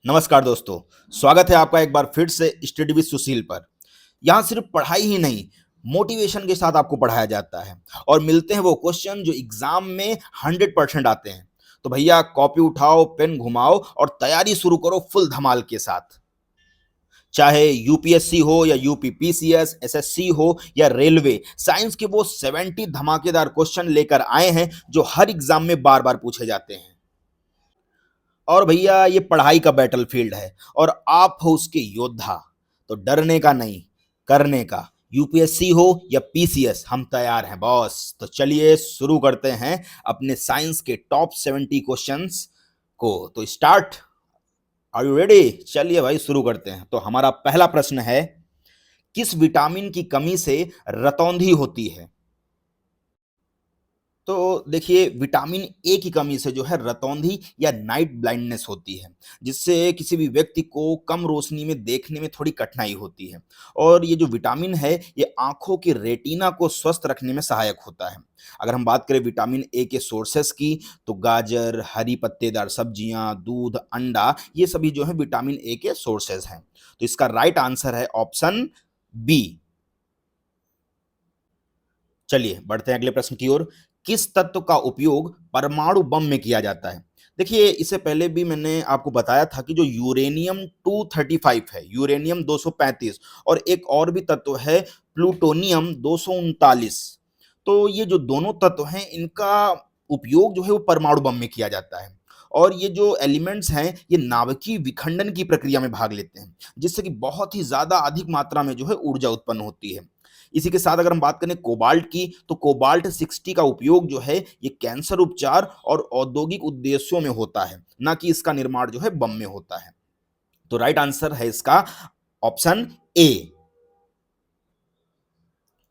नमस्कार दोस्तों। स्वागत है आपका एक बार फिर से स्टडी विद सुशील पर। यहाँ सिर्फ पढ़ाई ही नहीं, मोटिवेशन के साथ आपको पढ़ाया जाता है और मिलते हैं वो क्वेश्चन जो एग्जाम में 100% आते हैं। तो भैया कॉपी उठाओ, पेन घुमाओ और तैयारी शुरू करो फुल धमाल के साथ। चाहे यूपीएससी हो या यूपीपीसीएस, एसएससी हो या रेलवे, साइंस के वो 70 धमाकेदार क्वेश्चन लेकर आए हैं जो हर एग्जाम में बार बार पूछे जाते हैं। और भैया ये पढ़ाई का बैटलफील्ड है और आप हो उसके योद्धा। तो डरने का नहीं, करने का। यूपीएससी हो या पीसीएस, हम तैयार हैं बॉस। तो चलिए शुरू करते हैं अपने साइंस के टॉप 70 क्वेश्चंस को। तो स्टार्ट। Are you ready? चलिए भाई शुरू करते हैं। तो हमारा पहला प्रश्न है, किस विटामिन की कमी से रतौंधी होती है? तो देखिए, विटामिन ए की कमी से जो है रतौंधी या नाइट ब्लाइंडनेस होती है, जिससे किसी भी व्यक्ति को कम रोशनी में देखने में थोड़ी कठिनाई होती है। और ये जो विटामिन है ये आंखों की रेटिना को स्वस्थ रखने में सहायक होता है। अगर हम बात करें विटामिन ए के सोर्सेस की, तो गाजर, हरी पत्तेदार सब्जियां, दूध, अंडा, ये सभी जो है विटामिन ए के सोर्सेस हैं। तो इसका राइट आंसर है ऑप्शन बी। चलिए बढ़ते हैं अगले प्रश्न की ओर। किस तत्व का उपयोग परमाणु बम में किया जाता है? देखिए, इससे पहले भी मैंने आपको बताया था कि जो यूरेनियम 235 है, यूरेनियम 235, और एक और भी तत्व है प्लूटोनियम 239। तो ये जो दोनों तत्व हैं इनका उपयोग जो है वो परमाणु बम में किया जाता है। और ये जो एलिमेंट्स हैं ये नाभिकीय विखंडन की प्रक्रिया में भाग लेते हैं, जिससे कि बहुत ही ज्यादा अधिक मात्रा में जो है ऊर्जा उत्पन्न होती है। इसी के साथ अगर हम बात करें कोबाल्ट की, तो कोबाल्ट 60 का उपयोग जो है ये कैंसर उपचार और औद्योगिक उद्देश्यों में होता है, ना कि इसका निर्माण जो है बम में होता है। तो राइट आंसर है इसका ऑप्शन ए।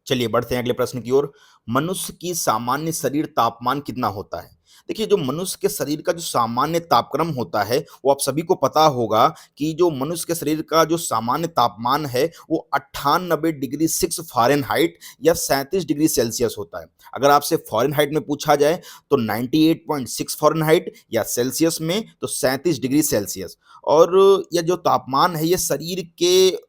चलिए बढ़ते हैं अगले प्रश्न की ओर। मनुष्य की सामान्य शरीर तापमान कितना होता है? देखिए, जो मनुष्य के शरीर का जो सामान्य तापक्रम होता है वो आप सभी को पता होगा कि जो मनुष्य के शरीर का जो सामान्य तापमान है वो 98 डिग्री 6 फ़ारेनहाइट या 37 डिग्री सेल्सियस होता है। अगर आपसे फ़ारेनहाइट में पूछा जाए तो 98.6 फ़ारेनहाइट, या सेल्सियस में तो 37 डिग्री सेल्सियस। और यह जो तापमान है ये शरीर के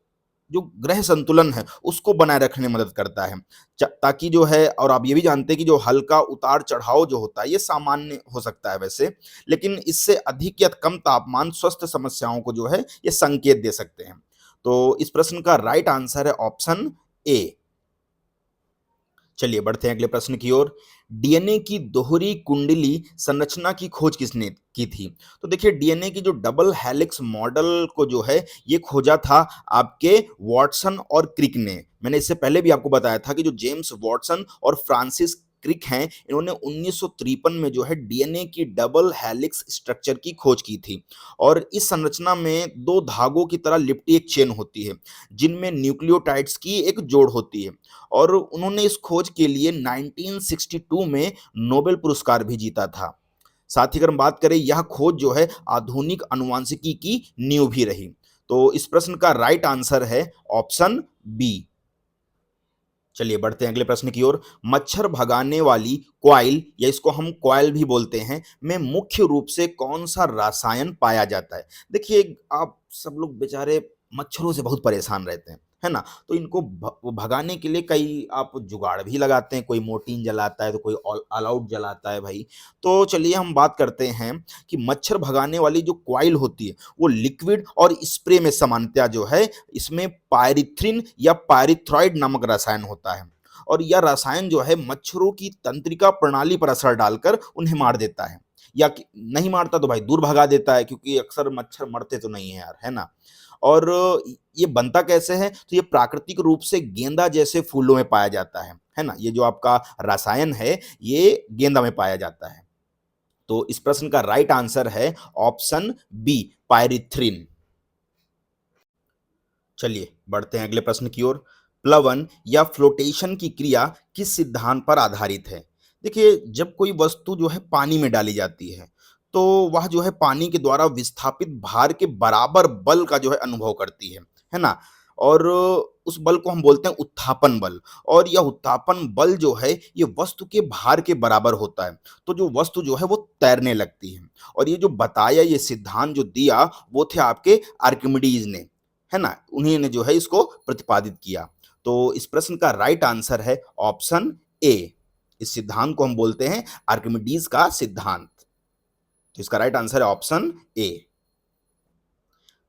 जो ग्रह संतुलन है उसको बनाए रखने में मदद करता है। ताकि जो है, और आप ये भी जानते हैं कि जो हल्का उतार चढ़ाव जो होता है ये सामान्य हो सकता है वैसे, लेकिन इससे अधिक या कम तापमान स्वास्थ्य समस्याओं को जो है ये संकेत दे सकते हैं। तो इस प्रश्न का राइट आंसर है ऑप्शन ए। चलिए बढ़ते हैं अगले प्रश्न की ओर। डीएनए की दोहरी कुंडली संरचना की खोज किसने की थी? तो देखिए, डीएनए की जो डबल हेलिक्स मॉडल को जो है ये खोजा था आपके वॉटसन और क्रिक ने। मैंने इससे पहले भी आपको बताया था कि जो जेम्स वॉटसन और फ्रांसिस क्रिक हैं, इन्होंने 1953 में जो है डीएनए की डबल हेलिक्स स्ट्रक्चर की खोज की थी। और इस संरचना में दो धागों की तरह लिपटी एक चेन होती है, जिनमें न्यूक्लियोटाइड्स की एक जोड़ होती है। और उन्होंने इस खोज के लिए 1962 में नोबेल पुरस्कार भी जीता था। साथ ही अगर हम बात करें, यह खोज जो है आधुनिक अनुवांशिकी की नींव भी रही। तो इस प्रश्न का राइट आंसर है ऑप्शन बी। चलिए बढ़ते हैं अगले प्रश्न की ओर। मच्छर भगाने वाली कॉइल, या इसको हम कॉइल भी बोलते हैं, में मुख्य रूप से कौन सा रसायन पाया जाता है? देखिए, आप सब लोग बेचारे मच्छरों से बहुत परेशान रहते हैं, है ना? तो इनको भगाने के लिए कई आप जुगाड़ भी लगाते हैं। कोई मोर्टीन जलाता है तो कोई ऑल आउट जलाता है भाई। तो चलिए हम बात करते हैं कि मच्छर भगाने वाली जो कॉइल होती है वो लिक्विड और स्प्रे में सामान्यतः जो है इसमें पायरिथ्रिन या पायरिथ्रॉइड नामक रसायन होता है। और यह रसायन जो है मच्छरों की तंत्रिका प्रणाली पर असर डालकर उन्हें मार देता है, या नहीं मारता तो भाई दूर भगा देता है, क्योंकि अक्सर मच्छर मरते तो नहीं है यार, है ना? और ये बनता कैसे है? तो ये प्राकृतिक रूप से गेंदा जैसे फूलों में पाया जाता है ना? ये जो आपका रसायन है ये गेंदा में पाया जाता है। तो इस प्रश्न का राइट आंसर है ऑप्शन बी, पायरिथ्रिन। चलिए बढ़ते हैं अगले प्रश्न की ओर। प्लवन या फ्लोटेशन की क्रिया किस सिद्धांत पर आधारित है? देखिए, जब कोई वस्तु जो है पानी में डाली जाती है तो वह जो है पानी के द्वारा विस्थापित भार के बराबर बल का जो है अनुभव करती है ना? और उस बल को हम बोलते हैं उत्थापन बल। और यह उत्थापन बल जो है ये वस्तु के भार के बराबर होता है। तो जो वस्तु जो है वो तैरने लगती है। और ये जो बताया, ये सिद्धांत जो दिया वो थे आपके आर्किमिडीज ने, है ना? उन्हीं ने जो है इसको प्रतिपादित किया। तो इस प्रश्न का राइट आंसर है ऑप्शन ए। इस सिद्धांत को हम बोलते हैं आर्किमिडीज का सिद्धांत। तो इसका राइट आंसर है ऑप्शन ए।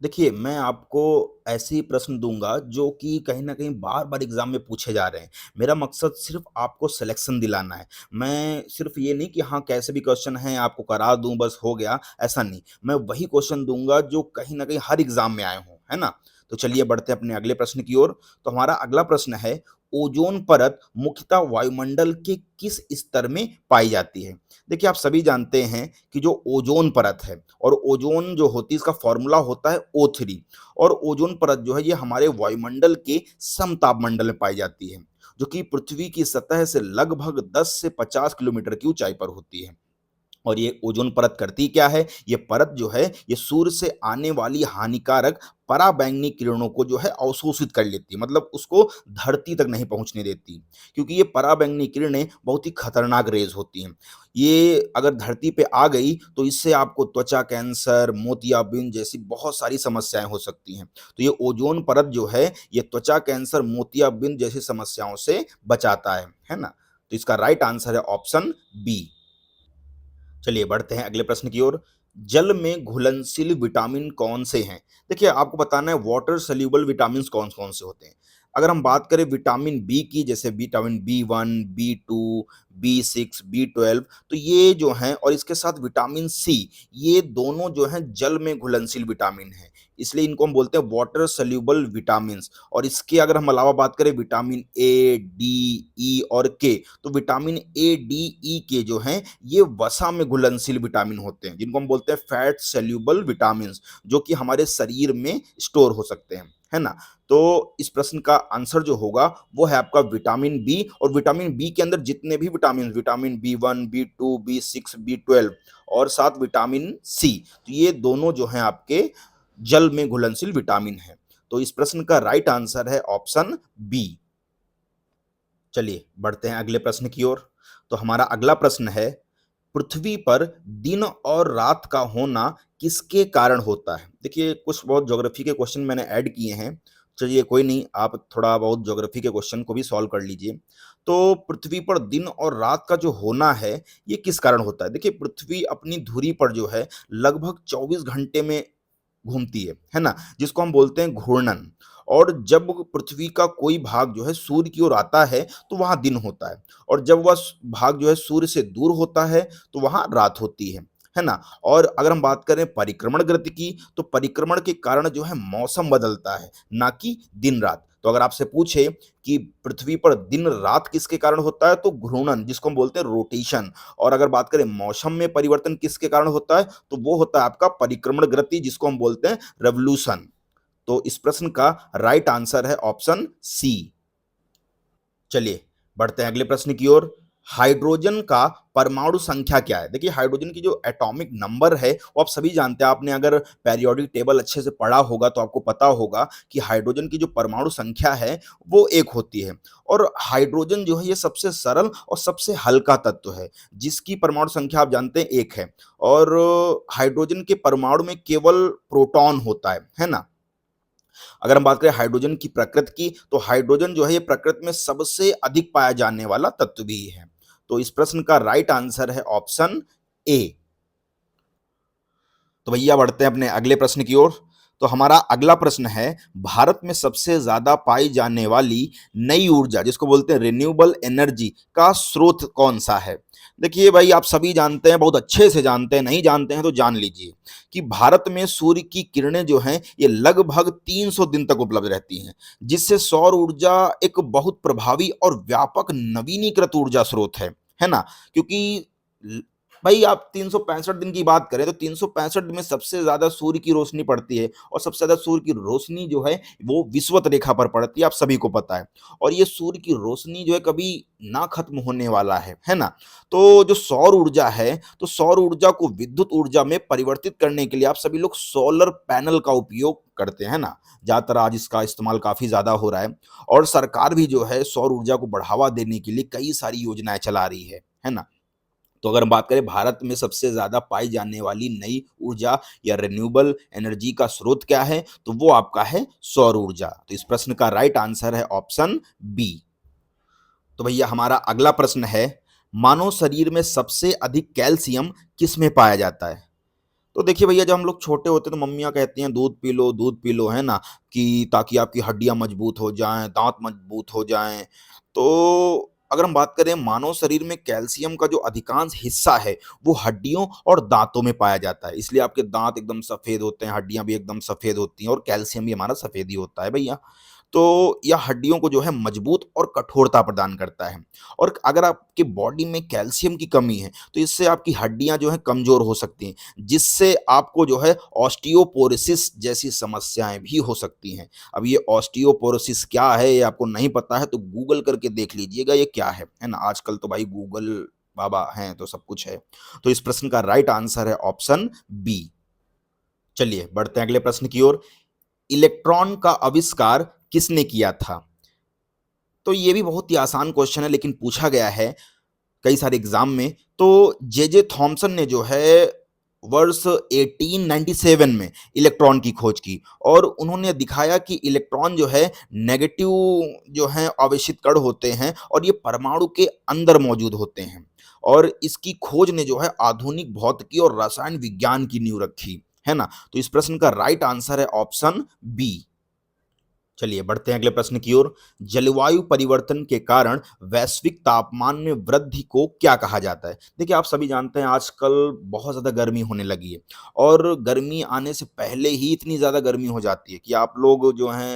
देखिए, मैं आपको ऐसे ही प्रश्न दूँगा जो कि कहीं न कहीं बार-बार एग्ज़ाम में पूछे जा रहे हैं। मेरा मकसद सिर्फ़ आपको सिलेक्शन दिलाना है। मैं सिर्फ़ ये नहीं कि हाँ, कैसे भी क्वेश्चन हैं आपको करा दूँ बस हो गया, ऐसा नहीं। मैं वही क्वेश्चन दूँगा जो कहीं न कहीं हर एग्ज़ाम में आए हों, है ना? तो चलिए बढ़ते हैं अपने अगले प्रश्न की ओर। तो हमारा अगला प्रश्न है, ओज़ोन परत मुख्यतः वायुमंडल के किस स्तर में पाई जाती है? देखिए, आप सभी जानते हैं कि जो ओज़ोन परत है और ओज़ोन जो होती है इसका फ़ॉर्मूला होता है O3। और ओज़ोन परत जो है ये हमारे वायुमंडल के समतापमंडल में पाई जाती है, जो कि पृथ्वी की सतह से लगभग 10 से 50 किलोमीटर की ऊँचाई पर होती है। और ये ओजोन परत करती क्या है? ये परत जो है ये सूर्य से आने वाली हानिकारक पराबैंगनी किरणों को जो है अवशोषित कर लेती है, मतलब उसको धरती तक नहीं पहुंचने देती। क्योंकि ये पराबैंगनी किरणें बहुत ही खतरनाक रेज होती हैं। ये अगर धरती पे आ गई तो इससे आपको त्वचा कैंसर, मोतियाबिंद जैसी बहुत सारी समस्याएं हो सकती हैं। तो ये ओजोन परत जो है ये त्वचा कैंसर, मोतियाबिंद जैसी समस्याओं से बचाता है ना? तो इसका राइट आंसर है ऑप्शन बी। चलिए बढ़ते हैं अगले प्रश्न की ओर। जल में घुलनशील विटामिन कौन से हैं? देखिए, आपको बताना है वाटर सॉल्युबल विटामिन्स कौन-कौन से होते हैं। अगर हम बात करें विटामिन बी की, जैसे विटामिन बी1, बी2, बी6, बी12, तो ये जो हैं और इसके साथ विटामिन सी, ये दोनों जो हैं जल में घुलनशील विटामिन हैं। इसलिए इनको हम बोलते हैं वाटर सॉल्युबल विटामिन्स। और इसके अगर हम अलावा बात करें विटामिन ए, डी, ई और के, तो विटामिन ए, डी, ई के जो हैं ये वसा में घुलनशील विटामिन होते हैं, जिनको हम बोलते हैं फैट सॉल्युबल विटामिन्स, जो कि हमारे शरीर में स्टोर हो सकते हैं, है ना? तो इस प्रश्न का आंसर जो होगा वो है आपका विटामिन बी। और विटामिन बी के अंदर जितने भी vitamin, vitamin B1, बी2, B6, B12 और साथ विटामिन सी, तो ये दोनों जो हैं आपके जल में घुलनशील विटामिन हैं। तो इस प्रश्न का राइट आंसर है ऑप्शन बी। चलिए बढ़ते हैं अगले प्रश्न की ओर। तो हमारा अगला प्रश्न है, पृथ्वी पर दिन और रात का होना किसके कारण होता है? देखिए, कुछ बहुत ज्योग्राफी के क्वेश्चन मैंने ऐड किए हैं। चलिए कोई नहीं, आप थोड़ा बहुत ज्योग्राफी के क्वेश्चन को भी सॉल्व कर लीजिए। तो पृथ्वी पर दिन और रात का जो होना है ये किस कारण होता है? देखिए, पृथ्वी अपनी धुरी पर जो है लगभग 24 घंटे में घूमती है ना? जिसको हम बोलते हैं घूर्णन। और जब पृथ्वी का कोई भाग जो है सूर्य की ओर आता है तो वहाँ दिन होता है, और जब वह भाग जो है सूर्य से दूर होता है तो वहाँ रात होती है ना? और अगर हम बात करें परिक्रमण गति की, तो परिक्रमण के कारण जो है मौसम बदलता है, ना कि दिन-रात। तो अगर आपसे पूछे कि पृथ्वी पर दिन-रात किसके कारण होता है, तो घूर्णन, जिसको हम बोलते हैं रोटेशन। और अगर बात करें मौसम में परिवर्तन किसके कारण होता है, तो वो होता है आपका परिक्रमण गति, जिसको हम बोलते हैं रेवोल्यूशन। तो इस प्रश्न का राइट आंसर है ऑप्शन सी। चलिए बढ़ते हैं अगले प्रश्न की ओर। हाइड्रोजन का परमाणु संख्या क्या है? देखिए, हाइड्रोजन की जो एटॉमिक नंबर है वो आप सभी जानते हैं। आपने अगर पेरियोडिक टेबल अच्छे से पढ़ा होगा तो आपको पता होगा कि हाइड्रोजन की जो परमाणु संख्या है वो 1 होती है। और हाइड्रोजन जो है ये सबसे सरल और सबसे हल्का तत्व है, जिसकी परमाणु संख्या आप जानते हैं 1 है। और हाइड्रोजन के परमाणु में केवल प्रोटॉन होता है ना? अगर हम बात करें हाइड्रोजन की प्रकृति की, तो हाइड्रोजन जो है ये प्रकृति में सबसे अधिक पाया जाने वाला तत्व भी है। तो इस प्रश्न का राइट आंसर है ऑप्शन ए। तो भैया बढ़ते हैं अपने अगले प्रश्न की ओर। तो हमारा अगला प्रश्न है, भारत में सबसे ज्यादा पाई जाने वाली नई ऊर्जा, जिसको बोलते हैं रिन्यूएबल एनर्जी, का स्रोत कौन सा है? देखिए भाई, आप सभी जानते हैं, बहुत अच्छे से जानते हैं, नहीं जानते हैं तो जान लीजिए कि भारत में सूर्य की किरणें जो हैं ये लगभग 300 दिन तक उपलब्ध रहती हैं, जिससे सौर ऊर्जा एक बहुत प्रभावी और व्यापक नवीनीकृत ऊर्जा स्रोत है ना? क्योंकि भाई आप 365 दिन की बात करें तो 365 दिन में सबसे ज़्यादा सूर्य की रोशनी पड़ती है और सबसे ज़्यादा सूर्य की रोशनी जो है वो विषुवत रेखा पर पड़ती है, आप सभी को पता है। और ये सूर्य की रोशनी जो है कभी ना खत्म होने वाला है ना? तो जो सौर ऊर्जा है, तो सौर ऊर्जा को विद्युत ऊर्जा में परिवर्तित करने के लिए आप सभी लोग सोलर पैनल का उपयोग करते हैं ना? ज़्यादातर आज इसका इस्तेमाल काफ़ी ज़्यादा हो रहा है और सरकार भी जो है सौर ऊर्जा को बढ़ावा देने के लिए कई सारी योजनाएँ चला रही है ना? तो अगर हम बात करें भारत में सबसे ज़्यादा पाई जाने वाली नई ऊर्जा या रिन्यूएबल एनर्जी का स्रोत क्या है? तो वो आपका है सौर ऊर्जा। तो इस प्रश्न का राइट आंसर है ऑप्शन बी। तो भैया हमारा अगला प्रश्न है, मानव शरीर में सबसे अधिक कैल्शियम किसमें पाया जाता है? तो देखिए भैया जब हम लोग छोटे होते हैं तो मम्मियाँ कहती हैं दूध पी लो, है ना? कि ताकि आपकी हड्डियाँ मजबूत हो जाएँ, दाँत मजबूत हो जाएँ। तो अगर हम बात करें मानव शरीर में कैल्शियम का जो अधिकांश हिस्सा है, वो हड्डियों और दाँतों में पाया जाता है। इसलिए आपके दाँत एकदम सफ़ेद होते हैं, हड्डियाँ भी एकदम सफ़ेद होती हैं और कैल्शियम भी हमारा सफ़ेद ही होता है भैया। तो यह हड्डियों को जो है मजबूत और कठोरता प्रदान करता है। और अगर आपकी बॉडी में कैल्शियम की कमी है, तो इससे आपकी हड्डियाँ जो हैं कमज़ोर हो सकती हैं, जिससे आपको जो है ऑस्टियोपोरोसिस जैसी समस्याएँ भी हो सकती हैं। अब ये ऑस्टियोपोरोसिस क्या है, ये आपको नहीं पता है तो गूगल करके देख लीजिएगा ये क्या है ना? आजकल तो भाई गूगल बाबा हैं तो सब कुछ है। तो इस प्रश्न का राइट आंसर है ऑप्शन बी। चलिए बढ़ते हैं अगले प्रश्न की ओर। इलेक्ट्रॉन का आविष्कार किसने किया था? तो ये भी बहुत ही आसान क्वेश्चन है लेकिन पूछा गया है कई सारे एग्जाम में। तो जे थॉमसन ने जो है वर्ष 1897 में इलेक्ट्रॉन की खोज की और उन्होंने दिखाया कि इलेक्ट्रॉन जो है नेगेटिव जो है आवेशित कण होते हैं और ये परमाणु के अंदर मौजूद होते हैं। और इसकी खोज ने जो है आधुनिक भौतिकी और रसायन विज्ञान की नींव रखी, है ना? तो इस प्रश्न का राइट आंसर है ऑप्शन बी। चलिए बढ़ते हैं अगले प्रश्न की ओर। जलवायु परिवर्तन के कारण वैश्विक तापमान में वृद्धि को क्या कहा जाता है? देखिए आप सभी जानते हैं आजकल बहुत ज़्यादा गर्मी होने लगी है और गर्मी आने से पहले ही इतनी ज़्यादा गर्मी हो जाती है कि आप लोग जो हैं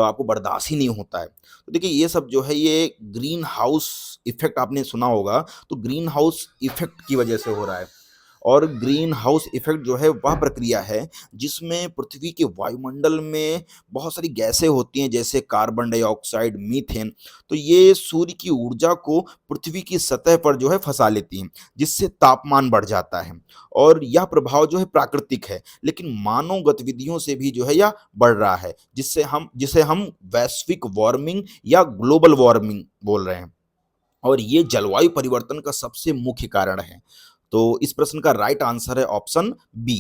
आपको बर्दाश्त ही नहीं होता है। तो देखिए ये सब जो है ये ग्रीन हाउस इफ़ेक्ट आपने सुना होगा, तो ग्रीन हाउस इफ़ेक्ट की वजह से हो रहा है। और ग्रीन हाउस इफ़ेक्ट जो है वह प्रक्रिया है जिसमें पृथ्वी के वायुमंडल में बहुत सारी गैसें होती हैं जैसे कार्बन डाइऑक्साइड, मीथेन। तो ये सूर्य की ऊर्जा को पृथ्वी की सतह पर जो है फँसा लेती हैं, जिससे तापमान बढ़ जाता है। और यह प्रभाव जो है प्राकृतिक है, लेकिन मानव गतिविधियों से भी जो है यह बढ़ रहा है, जिसे हम वैश्विक वार्मिंग या ग्लोबल वार्मिंग बोल रहे हैं। और ये जलवायु परिवर्तन का सबसे मुख्य कारण है। तो इस प्रश्न का राइट आंसर है ऑप्शन बी।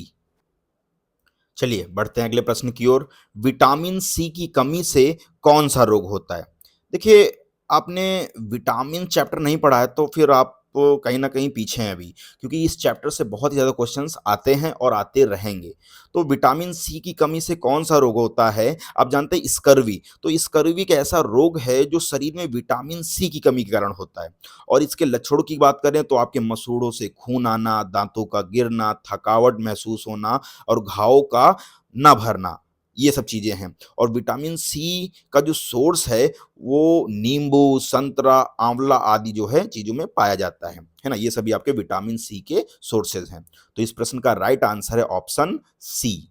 चलिए बढ़ते हैं अगले प्रश्न की ओर। विटामिन सी की कमी से कौन सा रोग होता है? देखिए आपने विटामिन चैप्टर नहीं पढ़ा है तो फिर आप कहीं ना कहीं पीछे हैं अभी, क्योंकि इस चैप्टर से बहुत ही ज़्यादा क्वेश्चंस आते हैं और आते रहेंगे। तो विटामिन सी की कमी से कौन सा रोग होता है? आप जानते हैं स्कर्वी। तो स्कर्वी एक ऐसा रोग है जो शरीर में विटामिन सी की कमी के कारण होता है। और इसके लक्षणों की बात करें तो आपके मसूड़ों से खून आना, दांतों का गिरना, थकावट महसूस होना और घावों का ना भरना, ये सब चीज़ें हैं। और विटामिन सी का जो सोर्स है वो नींबू, संतरा, आंवला आदि जो है चीज़ों में पाया जाता है ना? ये सभी आपके विटामिन सी के सोर्सेज़ हैं। तो इस प्रश्न का राइट आंसर है ऑप्शन सी।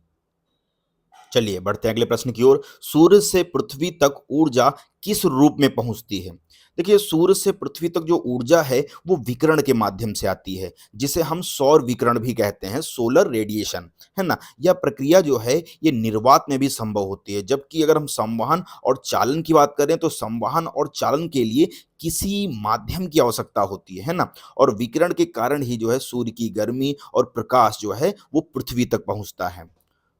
चलिए बढ़ते हैं अगले प्रश्न की ओर। सूर्य से पृथ्वी तक ऊर्जा किस रूप में पहुंचती है? देखिए सूर्य से पृथ्वी तक जो ऊर्जा है वो विकिरण के माध्यम से आती है, जिसे हम सौर विकिरण भी कहते हैं, सोलर रेडिएशन, है ना? यह प्रक्रिया जो है ये निर्वात में भी संभव होती है। जबकि अगर हम संवहन और चालन की बात करें तो संवहन और चालन के लिए किसी माध्यम की आवश्यकता होती है ना? और विकिरण के कारण ही जो है सूर्य की गर्मी और प्रकाश जो है वो पृथ्वी तक पहुंचता है।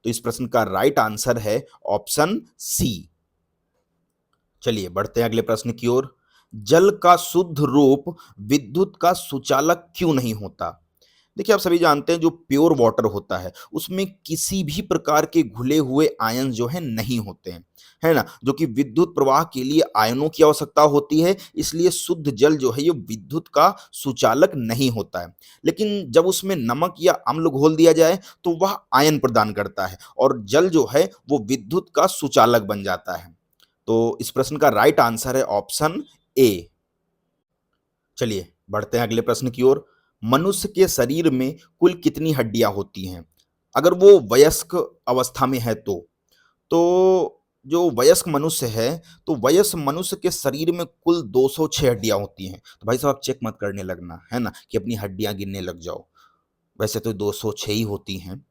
तो इस प्रश्न का राइट आंसर है ऑप्शन सी। चलिए बढ़ते हैं अगले प्रश्न की ओर। जल का शुद्ध रूप विद्युत का सुचालक क्यों नहीं होता? देखिए आप सभी जानते हैं जो प्योर वाटर होता है उसमें किसी भी प्रकार के घुले हुए आयन जो है नहीं होते हैं, है ना? जो कि विद्युत प्रवाह के लिए आयनों की आवश्यकता होती है, इसलिए शुद्ध जल जो है ये विद्युत का सुचालक नहीं होता है। लेकिन जब उसमें नमक या अम्ल घोल दिया जाए तो वह आयन प्रदान करता है और जल जो है वो विद्युत का सुचालक बन जाता है। तो इस प्रश्न का राइट आंसर है ऑप्शन ए। चलिए बढ़ते हैं अगले प्रश्न की ओर। मनुष्य के शरीर में कुल कितनी हड्डियां होती हैं अगर वो वयस्क अवस्था में है तो जो वयस्क मनुष्य है तो वयस्क मनुष्य के शरीर में कुल 206 हड्डियां होती हैं। तो भाई साहब आप चेक मत करने लगना है ना कि अपनी हड्डियां गिनने लग जाओ। वैसे तो 206 ही होती हैं,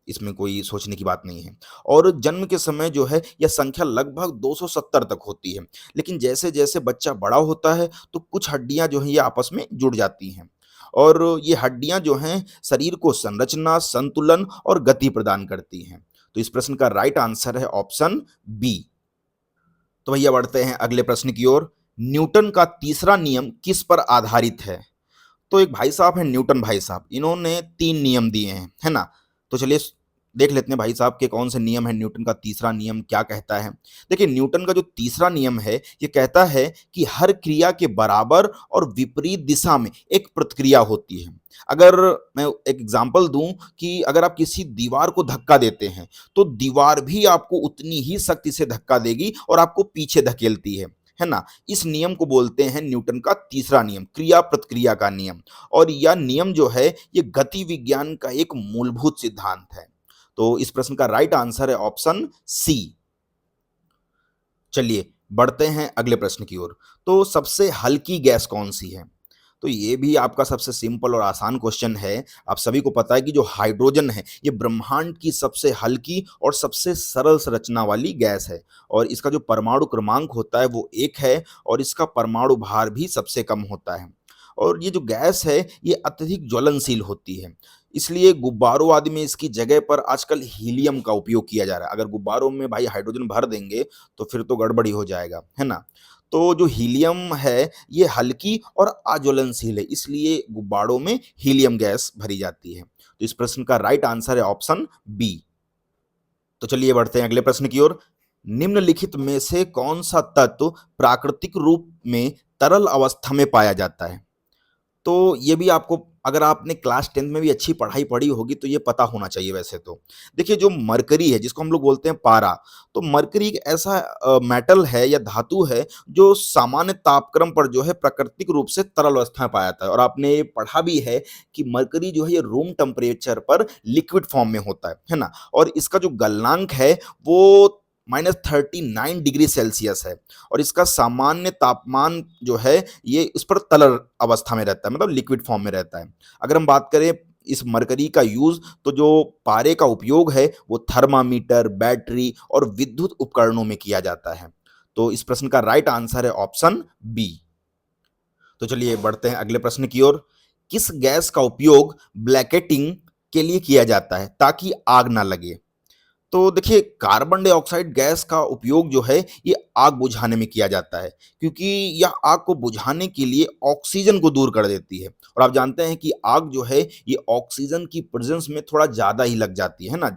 इसमें कोई सोचने की बात नहीं है। और जन्म के समय जो है यह संख्या लगभग 270 तक होती है। लेकिन जैसे-जैसे बच्चा बड़ा होता है तो कुछ हड्डियाँ जो हैं ये आपस में जुड़ जाती हैं। और ये हड्डियाँ जो हैं शरीर को संरचना, संतुलन और गति प्रदान करती हैं। तो इस प्रश्न का राइट आंसर है ऑप्शन बी। तो भैया बढ़ते हैं अगले प्रश्न की ओर। न्यूटन का तीसरा नियम किस पर आधारित है? तो एक भाई साहब हैं न्यूटन भाई साहब, इन्होंने 3 नियम दिए हैं, है ना? तो चलिए देख लेते हैं भाई साहब के कौन से नियम है, न्यूटन का तीसरा नियम क्या कहता है? देखिए न्यूटन का जो तीसरा नियम है, ये कहता है कि हर क्रिया के बराबर और विपरीत दिशा में एक प्रतिक्रिया होती है। अगर मैं एक एग्ज़ाम्पल दूँ कि अगर आप किसी दीवार को धक्का देते हैं, तो दीवार भी आपको उतनी ही शक्ति से धक्का देगी और आपको पीछे धकेलती है ना? इस नियम को बोलते हैं न्यूटन का तीसरा नियम, क्रिया प्रतिक्रिया का नियम। और यह नियम जो है ये गति विज्ञान का एक मूलभूत सिद्धांत है। तो इस प्रश्न का राइट आंसर है ऑप्शन सी। चलिए बढ़ते हैं अगले प्रश्न की ओर। तो सबसे हल्की गैस कौन सी है? तो ये भी आपका सबसे सिंपल और आसान क्वेश्चन है। आप सभी को पता है कि जो हाइड्रोजन है, ये ब्रह्मांड की सबसे हल्की और सबसे सरल संरचना वाली गैस है। और इसका जो परमाणु क्रमांक होता है वो 1 है और इसका परमाणु भार भी सबसे कम होता है। और ये जो गैस है, ये अत्यधिक ज्वलनशील होती है। इसलिए गुब्बारों आदि में इसकी जगह पर आजकल हीलियम का उपयोग किया जा रहा है। अगर गुब्बारों में भाई हाइड्रोजन भर देंगे, तो फिर तो गड़बड़ी हो जाएगा, है ना? तो जो हीलियम है ये हल्की और अज्वलनशील है, इसलिए गुब्बारों में हीलियम गैस भरी जाती है। तो इस प्रश्न का राइट आंसर है ऑप्शन बी। तो चलिए बढ़ते हैं अगले प्रश्न की ओर। निम्नलिखित में से कौन सा तत्व प्राकृतिक रूप में तरल अवस्था में पाया जाता है? तो ये भी आपको, अगर आपने क्लास 10th में भी अच्छी पढ़ाई पढ़ी होगी तो ये पता होना चाहिए वैसे तो। देखिए जो मरकरी है जिसको हम लोग बोलते हैं पारा, तो मरकरी एक ऐसा मेटल है या धातु है जो सामान्य तापक्रम पर जो है प्राकृतिक रूप से तरल अवस्था में पाया जाता है। और आपने ये पढ़ा भी है कि मरकरी जो है ये रूम टेम्परेचर पर लिक्विड फॉर्म में होता है ना? और इसका जो गलनांक है वो -39 डिग्री सेल्सियस है। और इसका सामान्य तापमान जो है ये इस पर तरल अवस्था में रहता है, मतलब लिक्विड फॉर्म में रहता है। अगर हम बात करें इस मरकरी का यूज़, तो जो पारे का उपयोग है वो थर्मामीटर, बैटरी और विद्युत उपकरणों में किया जाता है। तो इस प्रश्न का राइट आंसर है ऑप्शन बी। तो चलिए बढ़ते हैं अगले प्रश्न की ओर। किस गैस का उपयोग ब्लैकेटिंग के लिए किया जाता है ताकि आग ना लगे? तो देखिए कार्बन डाइऑक्साइड गैस का उपयोग जो है ये आग बुझाने में किया जाता है, क्योंकि यह आग को बुझाने के लिए ऑक्सीजन को दूर कर देती है। और आप जानते हैं कि आग जो है ये ऑक्सीजन की प्रेजेंस में थोड़ा ज़्यादा ही लग जाती है ना?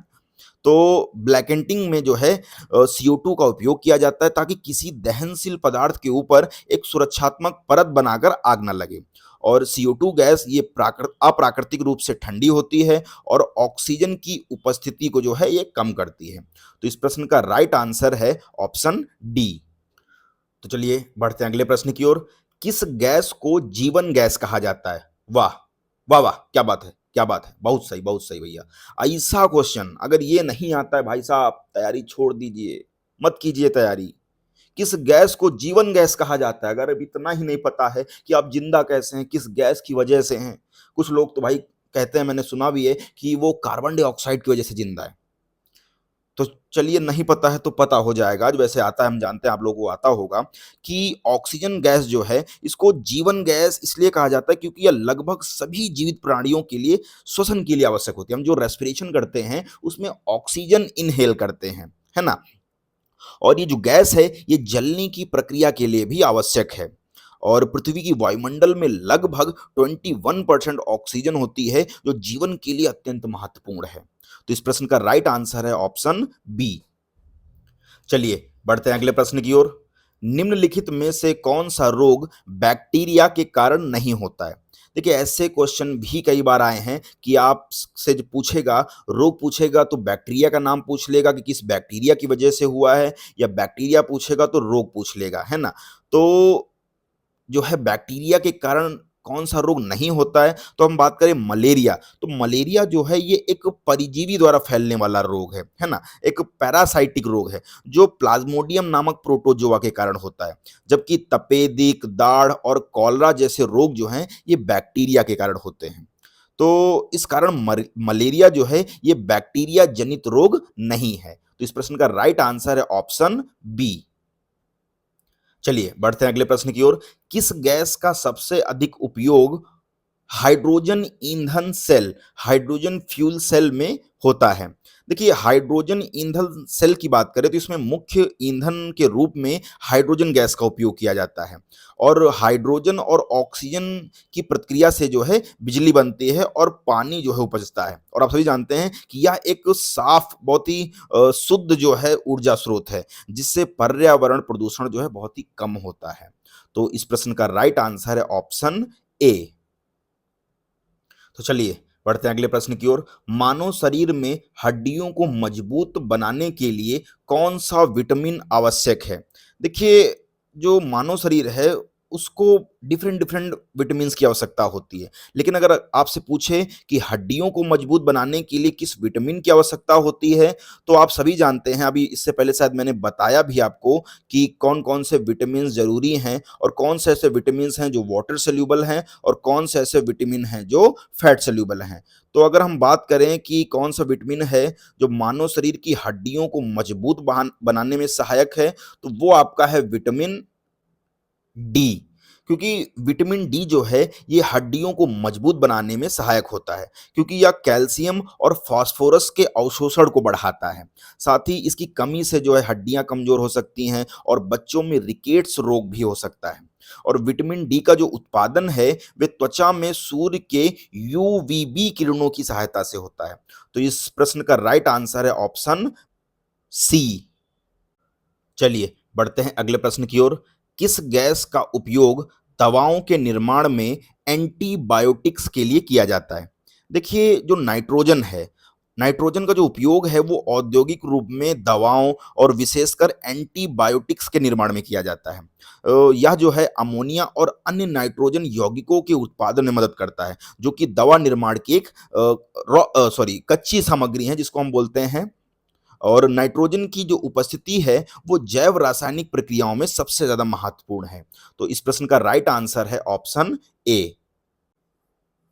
तो ब्लैकेंटिंग में जो है CO2 का उपयोग किया जाता है ताकि किसी दहनशील पदार्थ के ऊपर एक सुरक्षात्मक परत बनाकर आग ना लगे। और CO2 गैस ये अप्राकृतिक रूप से ठंडी होती है और ऑक्सीजन की उपस्थिति को जो है ये कम करती है। तो इस प्रश्न का राइट आंसर है ऑप्शन डी। तो चलिए बढ़ते हैं अगले प्रश्न की ओर। किस गैस को जीवन गैस कहा जाता है? वाह वाह वाह, क्या बात है, क्या बात है, बहुत सही भैया। ऐसा क्वेश्चन अगर ये नहीं आता है भाई साहब, तैयारी छोड़ दीजिए, मत कीजिए तैयारी। किस गैस को जीवन गैस कहा जाता है? अगर अब इतना ही नहीं पता है कि आप जिंदा कैसे हैं, किस गैस की वजह से हैं। कुछ लोग तो भाई कहते हैं, मैंने सुना भी है कि वो कार्बन डाइऑक्साइड की वजह से जिंदा है। तो चलिए नहीं पता है तो पता हो जाएगा। आज वैसे आता है, हम जानते हैं, आप लोगों को आता होगा कि ऑक्सीजन गैस जो है इसको जीवन गैस इसलिए कहा जाता है क्योंकि यह लगभग सभी जीवित प्राणियों के लिए श्वसन के लिए आवश्यक होती है। हम जो रेस्पिरेशन करते हैं उसमें ऑक्सीजन इनहेल करते हैं, है ना? और ये जो गैस है ये जलने की प्रक्रिया के लिए भी आवश्यक है। और पृथ्वी की वायुमंडल में लगभग 21% ऑक्सीजन होती है जो जीवन के लिए अत्यंत महत्वपूर्ण है। तो इस प्रश्न का राइट आंसर है ऑप्शन बी। चलिए बढ़ते हैं अगले प्रश्न की ओर। निम्नलिखित में से कौन सा रोग बैक्टीरिया के कारण नहीं होता है? देखिए ऐसे क्वेश्चन भी कई बार आए हैं कि आप से जो पूछेगा, रोग पूछेगा तो बैक्टीरिया का नाम पूछ लेगा कि किस बैक्टीरिया की वजह से हुआ है, या बैक्टीरिया पूछेगा तो रोग पूछ लेगा, है ना? तो जो है बैक्टीरिया के कारण कौन सा रोग नहीं होता है, तो हम बात करें मलेरिया, तो मलेरिया जो है ये एक परिजीवी द्वारा फैलने वाला रोग है ना? एक पैरासाइटिक रोग है, जो प्लाज्मोडियम नामक प्रोटोजोआ के कारण होता है। जबकि तपेदिक, दाढ़ और कॉलरा जैसे रोग जो हैं, ये बैक्टीरिया के कारण होते हैं। तो इस कारण मलेरिया जो है ये बैक्टीरिया जनित रोग नहीं है। तो इस प्रश्न का राइट आंसर है ऑप्शन बी। चलिए बढ़ते हैं अगले प्रश्न की ओर। किस गैस का सबसे अधिक उपयोग हाइड्रोजन ईंधन सेल, हाइड्रोजन फ्यूल सेल में होता है? देखिए हाइड्रोजन ईंधन सेल की बात करें तो इसमें मुख्य ईंधन के रूप में हाइड्रोजन गैस का उपयोग किया जाता है और हाइड्रोजन और ऑक्सीजन की प्रतिक्रिया से जो है बिजली बनती है और पानी जो है उपजता है। और आप सभी जानते हैं कि यह एक साफ, बहुत ही शुद्ध जो है ऊर्जा स्रोत है, जिससे पर्यावरण प्रदूषण जो है बहुत ही कम होता है। तो इस प्रश्न का राइट आंसर है ऑप्शन ए। तो चलिए बढ़ते हैं अगले प्रश्न की ओर। मानव शरीर में हड्डियों को मजबूत बनाने के लिए कौन सा विटामिन आवश्यक है? देखिए जो मानव शरीर है उसको डिफरेंट डिफरेंट विटामिन्स की आवश्यकता होती है, लेकिन अगर आपसे पूछे कि हड्डियों को मजबूत बनाने के लिए किस विटामिन की आवश्यकता होती है, तो आप सभी जानते हैं, अभी इससे पहले शायद मैंने बताया भी आपको कि कौन कौन से विटामिन जरूरी हैं और कौन से ऐसे विटामिन हैं जो वाटर सोल्यूबल हैं और कौन से ऐसे विटामिन हैं जो फैट सोल्यूबल हैं। तो अगर हम बात करें कि कौन सा विटामिन है जो मानव शरीर की हड्डियों को मजबूत बनाने में सहायक है, तो वो आपका है विटामिन डी। क्योंकि विटामिन डी जो है ये हड्डियों को मजबूत बनाने में सहायक होता है, क्योंकि यह कैल्शियम और फास्फोरस के अवशोषण को बढ़ाता है। साथ ही इसकी कमी से जो है हड्डियां कमजोर हो सकती हैं और बच्चों में रिकेट्स रोग भी हो सकता है। और विटामिन डी का जो उत्पादन है वे त्वचा में सूर्य के यूवीबी किरणों की सहायता से होता है। तो इस प्रश्न का राइट आंसर है ऑप्शन सी। चलिए बढ़ते हैं अगले प्रश्न की ओर। किस गैस का उपयोग दवाओं के निर्माण में एंटीबायोटिक्स के लिए किया जाता है? देखिए जो नाइट्रोजन है, नाइट्रोजन का जो उपयोग है वो औद्योगिक रूप में दवाओं और विशेषकर एंटीबायोटिक्स के निर्माण में किया जाता है। यह जो है अमोनिया और अन्य नाइट्रोजन यौगिकों के उत्पादन में मदद करता है, जो कि दवा निर्माण की एक कच्ची सामग्री है जिसको हम बोलते हैं। और नाइट्रोजन की जो उपस्थिति है वो जैव रासायनिक प्रक्रियाओं में सबसे ज्यादा महत्वपूर्ण है। तो इस प्रश्न का राइट आंसर है ऑप्शन ए।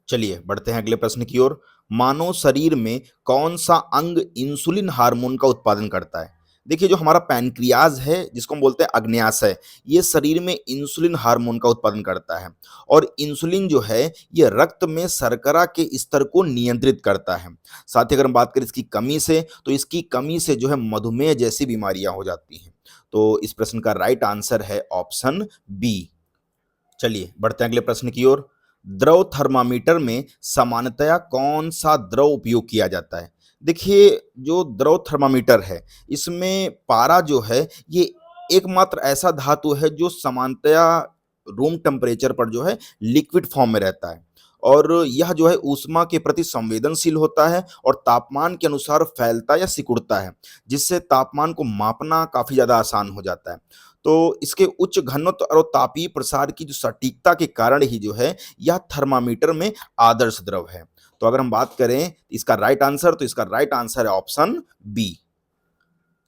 चलिए बढ़ते हैं अगले प्रश्न की ओर। मानव शरीर में कौन सा अंग इंसुलिन हार्मोन का उत्पादन करता है? देखिए जो हमारा पैनक्रियाज है जिसको हम बोलते हैं अग्न्याशय, ये शरीर में इंसुलिन हार्मोन का उत्पादन करता है। और इंसुलिन जो है ये रक्त में शर्करा के स्तर को नियंत्रित करता है। साथ ही अगर हम बात करें इसकी कमी से, तो इसकी कमी से जो है मधुमेह जैसी बीमारियां हो जाती हैं। तो इस प्रश्न का राइट आंसर है ऑप्शन बी। चलिए बढ़ते हैं अगले प्रश्न की ओर। द्रव थर्मामीटर में सामान्यतया कौन सा द्रव उपयोग किया जाता है? देखिए जो द्रव थर्मामीटर है इसमें पारा जो है ये एकमात्र ऐसा धातु है जो सामान्यतया रूम टेम्परेचर पर जो है लिक्विड फॉर्म में रहता है और यह जो है ऊष्मा के प्रति संवेदनशील होता है और तापमान के अनुसार फैलता या सिकुड़ता है, जिससे तापमान को मापना काफी ज्यादा आसान हो जाता है। तो इसके उच्च घनत्व और तापीय प्रसार की जो सटीकता के कारण ही जो है यह थर्मामीटर में आदर्श द्रव है। तो अगर हम बात करें इसका राइट आंसर, तो इसका राइट आंसर है ऑप्शन बी।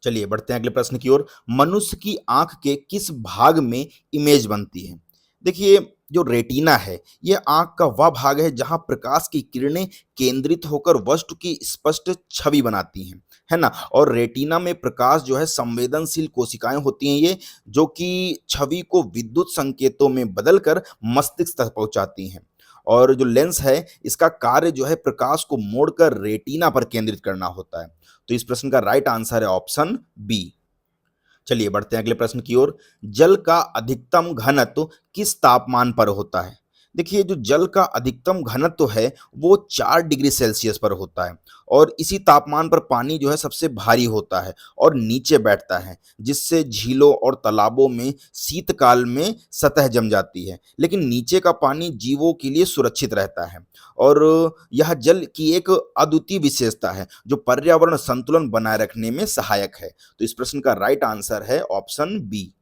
चलिए बढ़ते हैं अगले प्रश्न की ओर। मनुष्य की आंख के किस भाग में इमेज बनती है? देखिए जो रेटिना है ये आंख का वह भाग है जहां प्रकाश की किरणें केंद्रित होकर वस्तु की स्पष्ट छवि बनाती हैं, है ना? और रेटिना में प्रकाश जो है संवेदनशील कोशिकाएं होती हैं ये, जो कि छवि को विद्युत संकेतों में बदलकर मस्तिष्क तक पहुंचाती हैं। और जो लेंस है इसका कार्य जो है प्रकाश को मोड़कर रेटिना पर केंद्रित करना होता है। तो इस प्रश्न का राइट आंसर है ऑप्शन बी। चलिए बढ़ते हैं अगले प्रश्न की ओर। जल का अधिकतम घनत्व किस तापमान पर होता है? देखिए जो जल का अधिकतम घनत्व है वो 4 डिग्री सेल्सियस पर होता है और इसी तापमान पर पानी जो है सबसे भारी होता है और नीचे बैठता है, जिससे झीलों और तालाबों में शीतकाल में सतह जम जाती है, लेकिन नीचे का पानी जीवों के लिए सुरक्षित रहता है। और यह जल की एक अद्वितीय विशेषता है जो पर्यावरण संतुलन बनाए रखने में सहायक है। तो इस प्रश्न का राइट आंसर है ऑप्शन बी।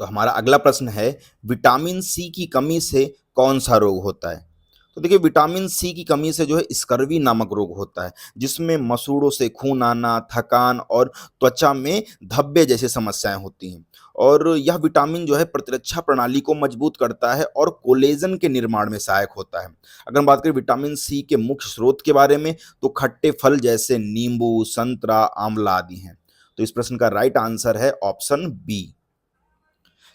तो हमारा अगला प्रश्न है, विटामिन सी की कमी से कौन सा रोग होता है? तो देखिए, विटामिन सी की कमी से जो है स्कर्वी नामक रोग होता है, जिसमें मसूड़ों से खून आना, थकान और त्वचा में धब्बे जैसी समस्याएं होती हैं। और यह विटामिन जो है प्रतिरक्षा प्रणाली को मजबूत करता है और कोलेजन के निर्माण में सहायक होता है। अगर हम बात करें विटामिन सी के मुख्य स्रोत के बारे में, तो खट्टे फल जैसे नींबू, संतरा, आंवला आदि हैं। तो इस प्रश्न का राइट आंसर है ऑप्शन बी।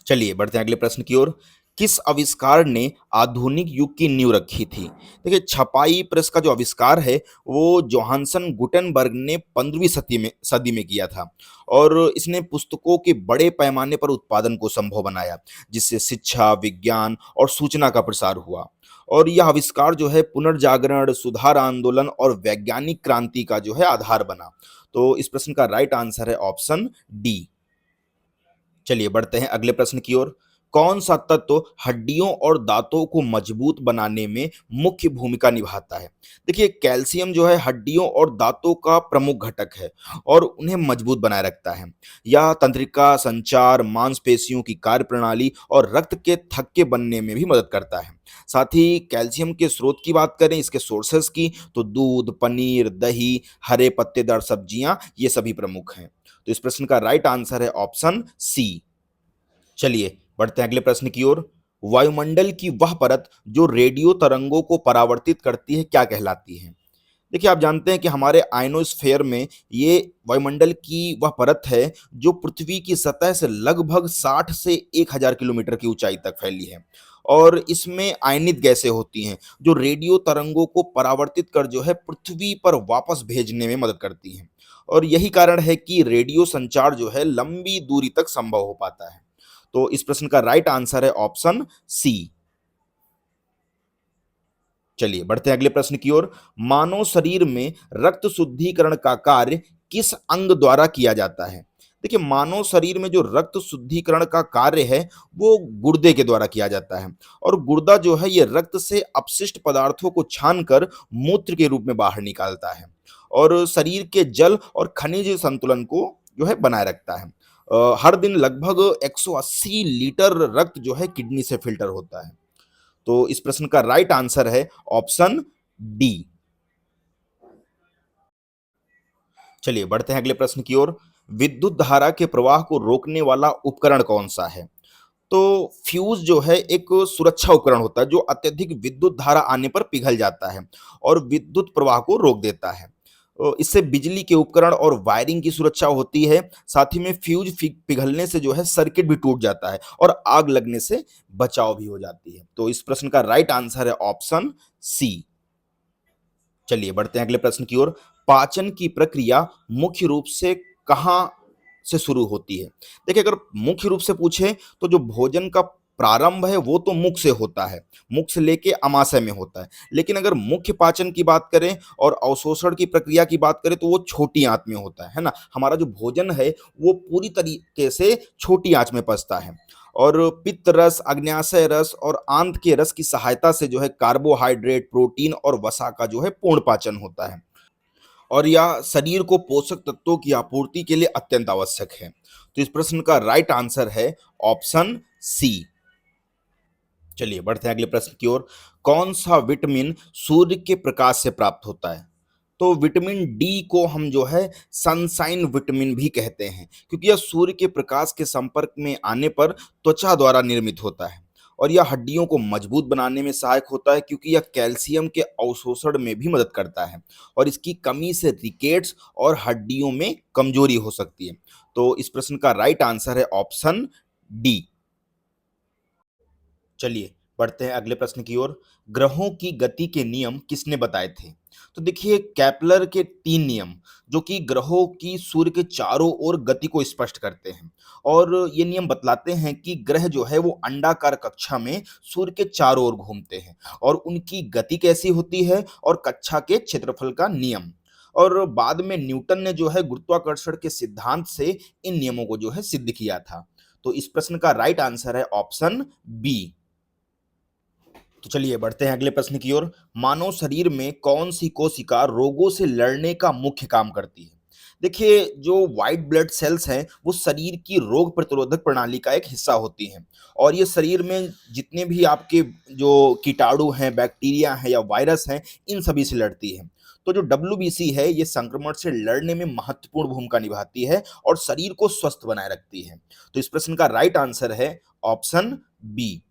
चलिए बढ़ते हैं अगले प्रश्न की ओर। किस आविष्कार ने आधुनिक युग की नींव रखी थी? देखिए, छपाई प्रेस का जो आविष्कार है वो जोहानसन गुटेनबर्ग ने 15वीं सदी में किया था। और इसने पुस्तकों के बड़े पैमाने पर उत्पादन को संभव बनाया, जिससे शिक्षा, विज्ञान और सूचना का प्रसार हुआ। और यह आविष्कार जो है पुनर्जागरण, सुधार आंदोलन और वैज्ञानिक क्रांति का जो है आधार बना। तो इस प्रश्न का राइट आंसर है ऑप्शन डी। चलिए बढ़ते हैं अगले प्रश्न की ओर। कौन सा तत्व हड्डियों और दांतों को मजबूत बनाने में मुख्य भूमिका निभाता है? देखिए, कैल्शियम जो है हड्डियों और दांतों का प्रमुख घटक है और उन्हें मजबूत बनाए रखता है। यह तंत्रिका, संचार, मांसपेशियों की कार्यप्रणाली और रक्त के थक्के बनने में भी मदद करता है। साथ ही कैल्शियम के स्रोत की बात करें, इसके सोर्सेस की, तो दूध, पनीर, दही, हरे पत्तेदार सब्जियां, ये सभी प्रमुख हैं। तो इस प्रश्न का राइट आंसर है ऑप्शन सी। चलिए बढ़ते हैं अगले प्रश्न की ओर। वायुमंडल की वह परत जो रेडियो तरंगों को परावर्तित करती है क्या कहलाती है? देखिए, आप जानते हैं कि हमारे आयनोस्फेयर में ये वायुमंडल की वह परत है जो पृथ्वी की सतह से लगभग 60 से 1000 किलोमीटर की ऊंचाई तक फैली है। और इसमें आयनित गैसें होती हैं जो रेडियो तरंगों को परावर्तित कर जो है पृथ्वी पर वापस भेजने में मदद करती हैं। और यही कारण है कि रेडियो संचार जो है लंबी दूरी तक संभव हो पाता है। तो इस प्रश्न का राइट आंसर है ऑप्शन सी। चलिए बढ़ते हैं अगले प्रश्न की ओर। मानव शरीर में रक्त शुद्धिकरण का कार्य किस अंग द्वारा किया जाता है? देखिए, मानव शरीर में जो रक्त शुद्धिकरण का कार्य है वो गुर्दे के द्वारा किया जाता है। और गुर्दा जो है ये रक्त से अपशिष्ट पदार्थों को छानकर मूत्र के रूप में बाहर निकालता है और शरीर के जल और खनिज संतुलन को जो है बनाए रखता है। हर दिन लगभग 180 लीटर रक्त जो है किडनी से फिल्टर होता है। तो इस प्रश्न का राइट आंसर है ऑप्शन डी। चलिए बढ़ते हैं अगले प्रश्न की ओर। विद्युत धारा के प्रवाह को रोकने वाला उपकरण कौन सा है? तो फ्यूज जो है एक सुरक्षा उपकरण होता है जो अत्यधिक विद्युत धारा आने पर पिघल जाता है और विद्युत प्रवाह को रोक देता है। इससे बिजली के उपकरण और वायरिंग की सुरक्षा होती है। साथ ही में फ्यूज पिघलने से जो है सर्किट भी टूट जाता है और आग लगने से बचाव भी हो जाती है। तो इस प्रश्न का राइट आंसर है ऑप्शन सी। चलिए बढ़ते हैं अगले प्रश्न की ओर। पाचन की प्रक्रिया मुख्य रूप से कहाँ से शुरू होती है? देखिए, अगर मुख्य रूप से पूछे तो जो भोजन का प्रारंभ है वो तो मुख से होता है, मुख से लेके अमाशय में होता है। लेकिन अगर मुख्य पाचन की बात करें और अवशोषण की प्रक्रिया की बात करें तो वो छोटी आंत में होता है ना। हमारा जो भोजन है वो पूरी तरीके से छोटी आंच में पचता है। और पित्त रस, अग्न्याशय रस और आंत के रस की सहायता से जो है कार्बोहाइड्रेट, प्रोटीन और वसा का जो है पूर्ण पाचन होता है। और यह शरीर को पोषक तत्वों की आपूर्ति के लिए अत्यंत आवश्यक है। तो इस प्रश्न का राइट आंसर है ऑप्शन सी। चलिए बढ़ते हैं अगले प्रश्न की ओर। कौन सा विटामिन सूर्य के प्रकाश से प्राप्त होता है? तो विटामिन डी को हम जो है सनशाइन विटामिन भी कहते हैं, क्योंकि यह सूर्य के प्रकाश के संपर्क में आने पर त्वचा द्वारा निर्मित होता है। और यह हड्डियों को मजबूत बनाने में सहायक होता है, क्योंकि यह कैल्शियम के अवशोषण में भी मदद करता है। और इसकी कमी से रिकेट्स और हड्डियों में कमजोरी हो सकती है। तो इस प्रश्न का राइट आंसर है ऑप्शन डी। चलिए बढ़ते हैं अगले प्रश्न की ओर। ग्रहों की गति के नियम किसने बताए थे? तो देखिए, कैप्लर के 3 नियम जो कि ग्रहों की सूर्य के चारों ओर गति को स्पष्ट करते हैं। और ये नियम बतलाते हैं कि ग्रह जो है वो अंडाकार कक्षा में सूर्य के चारों ओर घूमते हैं और उनकी गति कैसी होती है, और कक्षा के क्षेत्रफल का नियम। और बाद में न्यूटन ने जो है गुरुत्वाकर्षण के सिद्धांत से इन नियमों को जो है सिद्ध किया था। तो इस प्रश्न का राइट आंसर है ऑप्शन बी। तो चलिए बढ़ते हैं अगले प्रश्न की ओर। मानव शरीर में कौन सी कोशिका रोगों से लड़ने का मुख्य काम करती है? देखिए, जो व्हाइट ब्लड सेल्स हैं, वो शरीर की रोग प्रतिरोधक प्रणाली का एक हिस्सा होती हैं और ये शरीर में जितने भी आपके जो कीटाणु हैं, बैक्टीरिया हैं या वायरस हैं, इन सभी से लड़ती हैं। तो जो डब्ल्यूबीसी है, ये संक्रमण से लड़ने में महत्वपूर्ण भूमिका निभाती है और शरीर को स्वस्थ बनाए रखती है। तो इस प्रश्न का राइट आंसर है ऑप्शन बी।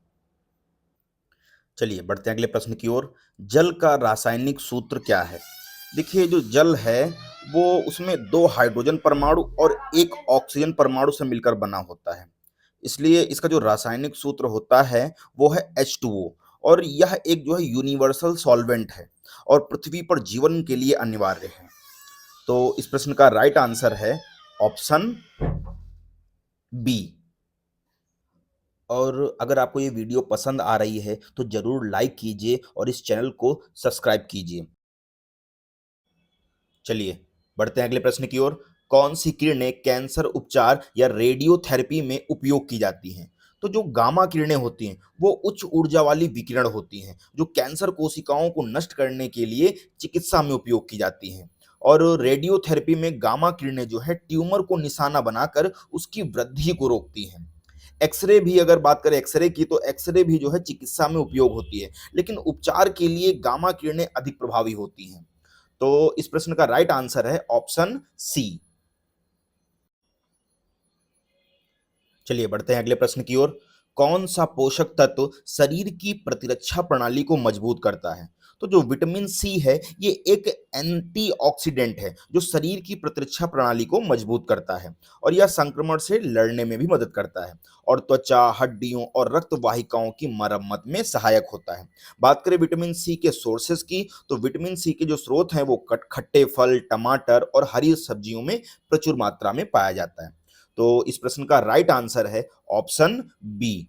चलिए बढ़ते हैं अगले प्रश्न की ओर। जल का रासायनिक सूत्र क्या है? देखिए, जो जल है वो उसमें दो हाइड्रोजन परमाणु और एक ऑक्सीजन परमाणु से मिलकर बना होता है। इसलिए इसका जो रासायनिक सूत्र होता है वो है H2O और यह एक जो है यूनिवर्सल सॉल्वेंट है और पृथ्वी पर जीवन के लिए अनिवार्य है। तो इस प्रश्न का राइट आंसर है ऑप्शन बी। और अगर आपको ये वीडियो पसंद आ रही है तो जरूर लाइक कीजिए और इस चैनल को सब्सक्राइब कीजिए। चलिए बढ़ते हैं अगले प्रश्न की ओर। कौन सी किरणें कैंसर उपचार या रेडियोथेरेपी में उपयोग की जाती हैं? तो जो गामा किरणें होती हैं वो उच्च ऊर्जा वाली विकिरण होती हैं जो कैंसर कोशिकाओं को नष्ट करने के लिए चिकित्सा में उपयोग की जाती हैं। और रेडियोथेरेपी में गामा किरणें जो है ट्यूमर को निशाना बनाकर उसकी वृद्धि को रोकती हैं। एक्सरे भी अगर बात करें एक्सरे की, तो एक्सरे भी जो है चिकित्सा में उपयोग होती है, लेकिन उपचार के लिए गामा किरणें अधिक प्रभावी होती हैं। तो इस प्रश्न का राइट आंसर है ऑप्शन सी। चलिए बढ़ते हैं अगले प्रश्न की ओर। कौन सा पोषक तत्व शरीर की प्रतिरक्षा प्रणाली को मजबूत करता है? तो जो विटामिन सी है ये एक एंटीऑक्सीडेंट है जो शरीर की प्रतिरक्षा प्रणाली को मजबूत करता है और यह संक्रमण से लड़ने में भी मदद करता है और त्वचा, हड्डियों और रक्त वाहिकाओं की मरम्मत में सहायक होता है। बात करें विटामिन सी के सोर्सेज की, तो विटामिन सी के जो स्रोत हैं वो खट्टे फल, टमाटर और हरी सब्जियों में प्रचुर मात्रा में पाया जाता है। तो इस प्रश्न का राइट आंसर है ऑप्शन बी।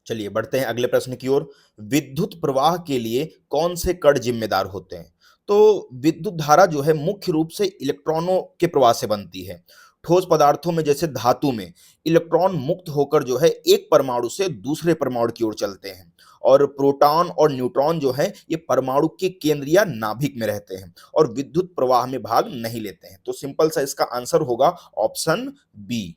चलिए बढ़ते हैं अगले प्रश्न की ओर। विद्युत प्रवाह के लिए कौन से कण जिम्मेदार होते हैं? तो विद्युत धारा जो है मुख्य रूप से इलेक्ट्रॉनों के प्रवाह से बनती है। ठोस पदार्थों में जैसे धातु में इलेक्ट्रॉन मुक्त होकर जो है एक परमाणु से दूसरे परमाणु की ओर चलते हैं और प्रोटॉन और न्यूट्रॉन जो है ये परमाणु के केंद्र या नाभिक में रहते हैं और विद्युत प्रवाह में भाग नहीं लेते हैं। तो सिंपल सा इसका आंसर होगा ऑप्शन बी।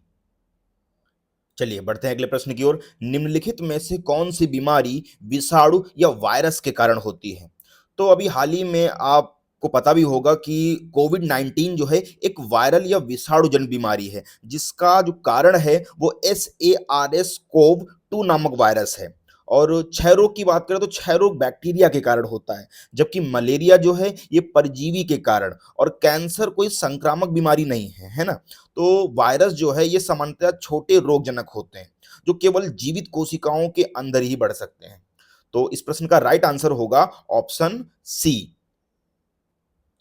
चलिए बढ़ते हैं अगले प्रश्न की ओर। निम्नलिखित में से कौन सी बीमारी विषाणु या वायरस के कारण होती है? तो अभी हाल ही में आपको पता भी होगा कि कोविड 19 जो है एक वायरल या विषाणु जन बीमारी है जिसका जो कारण है वो SARS कोव 2 नामक वायरस है। और क्षय रोग की बात करें तो क्षय रोग बैक्टीरिया के कारण होता है, जबकि मलेरिया जो है ये परजीवी के कारण और कैंसर कोई संक्रामक बीमारी नहीं है, है ना? तो वायरस जो है ये सामान्यतः छोटे रोगजनक होते हैं जो केवल जीवित कोशिकाओं के अंदर ही बढ़ सकते हैं। तो इस प्रश्न का राइट आंसर होगा ऑप्शन सी।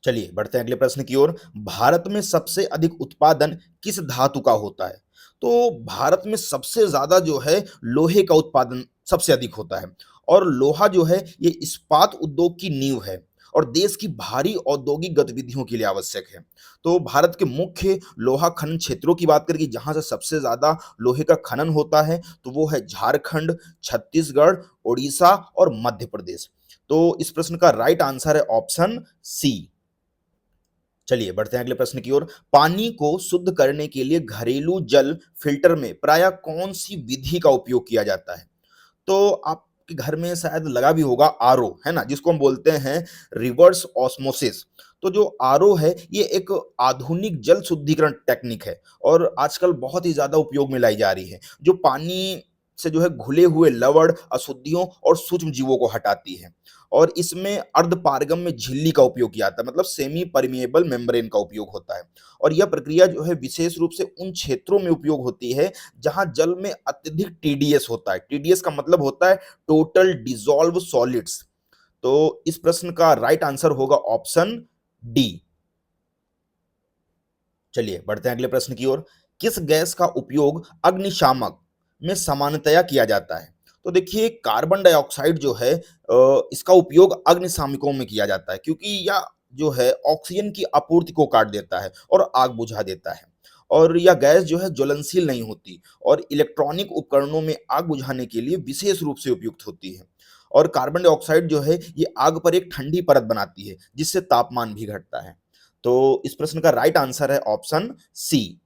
चलिए बढ़ते हैं अगले प्रश्न की ओर। भारत में सबसे अधिक उत्पादन किस धातु का होता है? तो भारत में सबसे ज्यादा जो है लोहे का उत्पादन सबसे अधिक होता है और लोहा जो है ये इस्पात उद्योग की नींव है और देश की भारी औद्योगिक गतिविधियों के लिए आवश्यक है। तो भारत के मुख्य लोहा खनन क्षेत्रों की बात करें जहां से सबसे ज्यादा लोहे का खनन होता है तो वो है झारखंड, छत्तीसगढ़, उड़ीसा और मध्य प्रदेश। तो इस प्रश्न का राइट आंसर है ऑप्शन सी। चलिए बढ़ते हैं अगले प्रश्न की ओर। पानी को शुद्ध करने के लिए घरेलू जल फिल्टर में प्रायः कौन सी विधि का उपयोग किया जाता है? तो आपके घर में शायद लगा भी होगा आरओ, है ना, जिसको हम बोलते हैं रिवर्स ऑस्मोसिस। तो जो आरओ है ये एक आधुनिक जल शुद्धिकरण टेक्निक है और आजकल बहुत ही ज्यादा उपयोग में लाई जा रही है जो पानी से जो है घुले हुए लवण, अशुद्धियों और सूक्ष्म जीवों को हटाती है। और इसमें अर्धपारगम में झिल्ली का उपयोग किया जाता है, मतलब सेमी परमिएबल मेम्ब्रेन का उपयोग होता है। और यह प्रक्रिया जो है विशेष रूप से उन क्षेत्रों में उपयोग होती है जहां जल में अत्यधिक टीडीएस होता है। टीडीएस का मतलब होता है टोटल डिसॉल्व सॉलिड्स। तो इस प्रश्न का राइट आंसर होगा ऑप्शन डी। चलिए बढ़ते हैं अगले प्रश्न की ओर। किस गैस का उपयोग अग्निशामक में सामान्यतया किया जाता है? तो देखिए, कार्बन डाइऑक्साइड जो है इसका उपयोग अग्निशामकों में किया जाता है क्योंकि यह जो है ऑक्सीजन की आपूर्ति को काट देता है और आग बुझा देता है। और यह गैस जो है ज्वलनशील नहीं होती और इलेक्ट्रॉनिक उपकरणों में आग बुझाने के लिए विशेष रूप से उपयुक्त होती है। और कार्बन डाइऑक्साइड जो है ये आग पर एक ठंडी परत बनाती है जिससे तापमान भी घटता है। तो इस प्रश्न का राइट आंसर है ऑप्शन सी।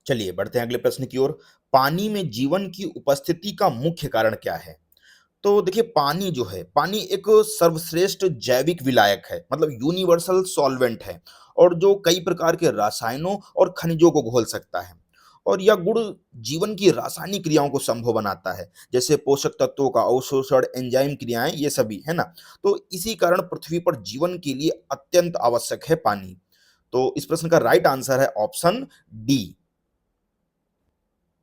चलिए बढ़ते हैं अगले प्रश्न की ओर। पानी में जीवन की उपस्थिति का मुख्य कारण क्या है? तो देखिए पानी जो है, पानी एक सर्वश्रेष्ठ जैविक विलायक है, मतलब यूनिवर्सल सॉल्वेंट है, और जो कई प्रकार के रसायनों और खनिजों को घोल सकता है। और यह गुण जीवन की रासायनिक क्रियाओं को संभव बनाता है, जैसे पोषक तत्वों का अवशोषण, एंजाइम क्रियाएं, ये सभी है ना। तो इसी कारण पृथ्वी पर जीवन के लिए अत्यंत आवश्यक है पानी। तो इस प्रश्न का राइट आंसर है ऑप्शन डी।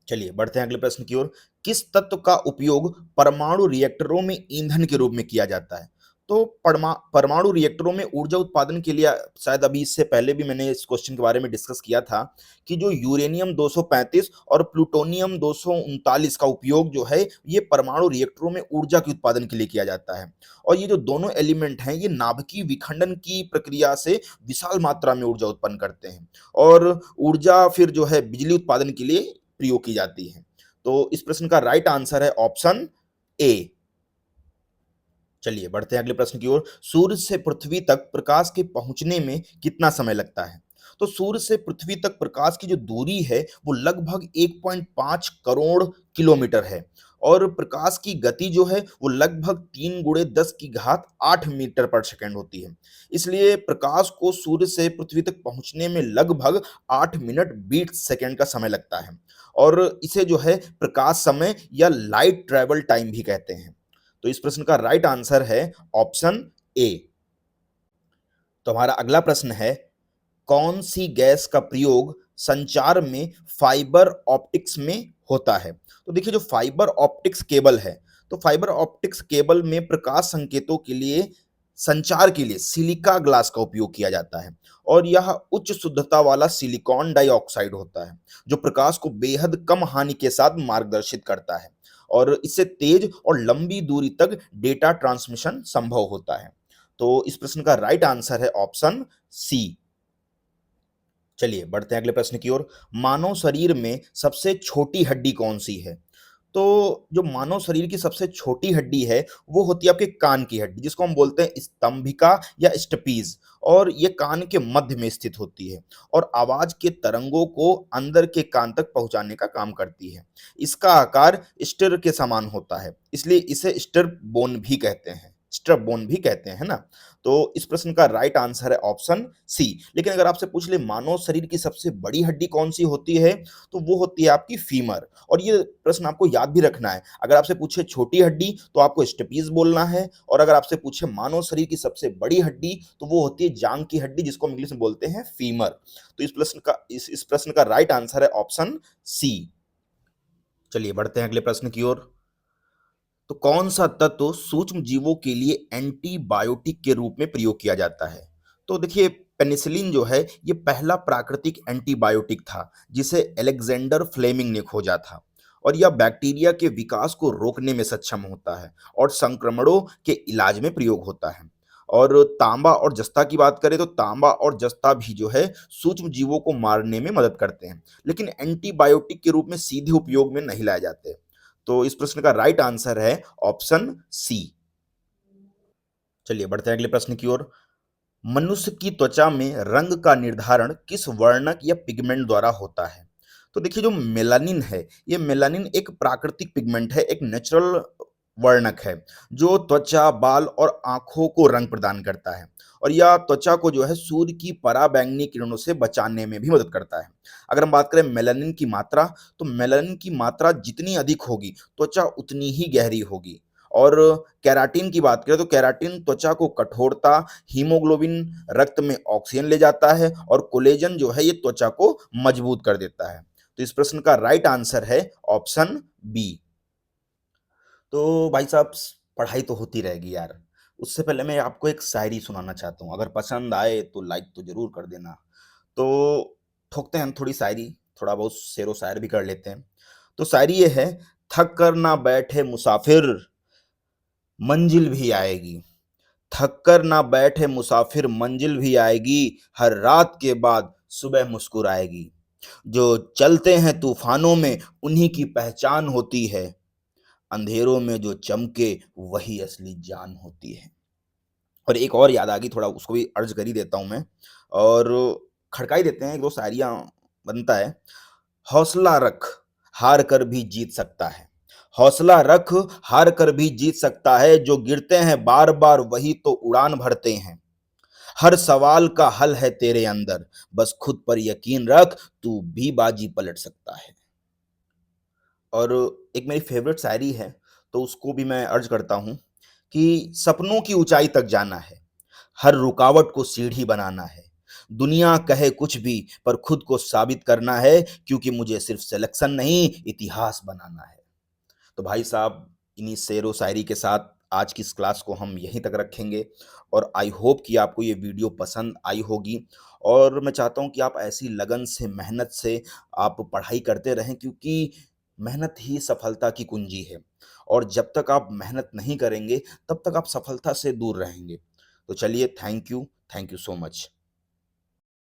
चलिए बढ़ते हैं अगले प्रश्न की ओर। किस तत्व का उपयोग परमाणु रिएक्टरों में ईंधन के रूप में किया जाता है? तो परमाणु रिएक्टरों में ऊर्जा उत्पादन के लिए, शायद अभी इससे पहले भी मैंने इस क्वेश्चन के बारे में डिस्कस किया था, कि जो यूरेनियम 235 और प्लूटोनियम 239 का उपयोग जो है, ये परमाणु रिएक्टरों में ऊर्जा के उत्पादन के लिए किया जाता है। और ये जो दोनों एलिमेंट हैं, ये नाभिकीय विखंडन की प्रक्रिया से विशाल मात्रा में ऊर्जा उत्पन्न करते हैं, और ऊर्जा फिर जो है बिजली उत्पादन के लिए प्रयोग की जाती है। तो इस प्रश्न का राइट आंसर है ऑप्शन ए। चलिए बढ़ते हैं अगले प्रश्न की ओर। सूर्य से पृथ्वी तक प्रकाश के पहुंचने में कितना समय लगता है? तो सूर्य से पृथ्वी तक प्रकाश की जो दूरी है, वो लगभग 1.5 करोड़ किलोमीटर है, और प्रकाश की गति जो है वो लगभग 3 गुणे 10 की घात 8 मीटर पर सेकंड होती है। इसलिए प्रकाश को सूर्य से पृथ्वी तक पहुंचने में लगभग 8 मिनट 20 सेकंड का समय लगता है, और इसे जो है प्रकाश समय या लाइट ट्रैवल टाइम भी कहते हैं। तो इस प्रश्न का राइट आंसर है ऑप्शन ए। तो हमारा अगला प्रश्न है, कौन सी गैस का प्रयोग संचार में फाइबर ऑप्टिक्स में होता है? तो देखिए जो फाइबर ऑप्टिक्स केबल है, तो फाइबर ऑप्टिक्स केबल में प्रकाश संकेतों के लिए, संचार के लिए सिलिका ग्लास का उपयोग किया जाता है, और यह उच्च शुद्धता वाला सिलिकॉन डाइऑक्साइड होता है, जो प्रकाश को बेहद कम हानि के साथ मार्गदर्शित करता है, और इससे तेज और लंबी दूरी तक डेटा ट्रांसमिशन संभव होता है। तो इस प्रश्न का राइट आंसर है ऑप्शन सी। चलिए बढ़ते हैं अगले प्रश्न की ओर। मानव शरीर में सबसे छोटी हड्डी कौन सी है? तो जो मानव शरीर की सबसे छोटी हड्डी है, वो होती है आपके कान की हड्डी, जिसको हम बोलते हैं स्तंभिका या स्टपीज, और ये कान के मध्य में स्थित होती है, और आवाज के तरंगों को अंदर के कान तक पहुंचाने का काम करती है। इसका आकार स्टर के समान होता है, इसलिए इसे स्टर बोन भी कहते हैं, स्ट्रप बोन भी कहते हैं, है ना। तो इस प्रश्न का राइट आंसर है ऑप्शन सी। लेकिन अगर आपसे पूछ ले मानव शरीर की सबसे बड़ी हड्डी कौन सी होती है, तो वो होती है आपकी फीमर। और ये प्रश्न आपको याद भी रखना है, अगर आपसे पूछे छोटी हड्डी तो आपको स्टेपीज बोलना है, और अगर आपसे पूछे मानव शरीर की सबसे बड़ी हड्डी, तो वो होती है जांग की हड्डी, जिसको हम इंग्लिश में बोलते हैं फीमर। तो इस प्रश्न का राइट आंसर है ऑप्शन सी। चलिए बढ़ते हैं अगले प्रश्न की ओर। तो कौन सा तत्व सूक्ष्म जीवों के लिए एंटीबायोटिक के रूप में प्रयोग किया जाता है? तो देखिए पेनिसिलिन जो है, ये पहला प्राकृतिक एंटीबायोटिक था, जिसे अलेक्जेंडर फ्लेमिंग ने खोजा था, और यह बैक्टीरिया के विकास को रोकने में सक्षम होता है, और संक्रमणों के इलाज में प्रयोग होता है। और तांबा और जस्ता की बात करें, तो तांबा और जस्ता भी जो है सूक्ष्म जीवों को मारने में मदद करते हैं, लेकिन एंटीबायोटिक के रूप में सीधे उपयोग में नहीं लाए जाते। तो इस प्रश्न का राइट आंसर है ऑप्शन सी। चलिए बढ़ते हैं अगले प्रश्न की ओर। मनुष्य की त्वचा में रंग का निर्धारण किस वर्णक या पिगमेंट द्वारा होता है? तो देखिए जो मेलानिन है, ये मेलानिन एक प्राकृतिक पिगमेंट है, एक नेचुरल वर्णक है, जो त्वचा, बाल और आंखों को रंग प्रदान करता है, और यह त्वचा को जो है सूर्य की पराबैंगनी किरणों से बचाने में भी मदद करता है। अगर हम बात करें मेलानिन की मात्रा, तो मेलानिन की मात्रा जितनी अधिक होगी, त्वचा उतनी ही गहरी होगी। और केराटिन की बात करें, तो केराटिन त्वचा को कठोरता, हीमोग्लोबिन रक्त में ऑक्सीजन ले जाता है, और कोलेजन जो है ये त्वचा को मजबूत कर देता है। तो इस प्रश्न का राइट आंसर है ऑप्शन बी। तो भाई साहब पढ़ाई तो होती रहेगी यार, उससे पहले मैं आपको एक शायरी सुनाना चाहता हूँ, अगर पसंद आए तो लाइक तो जरूर कर देना। तो ठोकते हैं हम थोड़ी शायरी, थोड़ा बहुत शेरो शायर भी कर लेते हैं। तो शायरी ये है, थक कर ना बैठे मुसाफिर मंजिल भी आएगी, थक कर ना बैठे मुसाफिर मंजिल भी आएगी, हर रात के बाद सुबह मुस्कुराएगी, जो चलते हैं तूफानों में उन्हीं की पहचान होती है, अंधेरों में जो चमके वही असली जान होती है। और एक और याद आ गई, थोड़ा उसको भी अर्ज कर ही देता हूँ मैं और खड़का ही देते हैं, 1-2 शायरियाँ बनता है। हौसला रख, हार कर भी जीत सकता है। हौसला रख, हार कर भी जीत सकता है, जो गिरते हैं बार-बार वही तो उड़ान भरते हैं। हर सवाल का हल है तेरे अंदर, बस खुद पर यकीन रख, तू भी बाजी पलट सकता है। और एक मेरी फेवरेट शायरी है, तो उसको भी मैं अर्ज करता हूँ कि सपनों की ऊंचाई तक जाना है, हर रुकावट को सीढ़ी बनाना है। दुनिया कहे कुछ भी पर खुद को साबित करना है, क्योंकि मुझे सिर्फ सिलेक्शन नहीं इतिहास बनाना है। तो भाई साहब, इन्हीं शेरो शायरी के साथ आज की इस क्लास को हम यहीं तक रखेंगे और आई होप कि आपको ये वीडियो पसंद आई होगी और मैं चाहता हूँ कि आप ऐसी लगन से, मेहनत से आप पढ़ाई करते रहें, क्योंकि मेहनत ही सफलता की कुंजी है और जब तक आप मेहनत नहीं करेंगे, तब तक आप सफलता से दूर रहेंगे। तो चलिए, थैंक यू सो मच।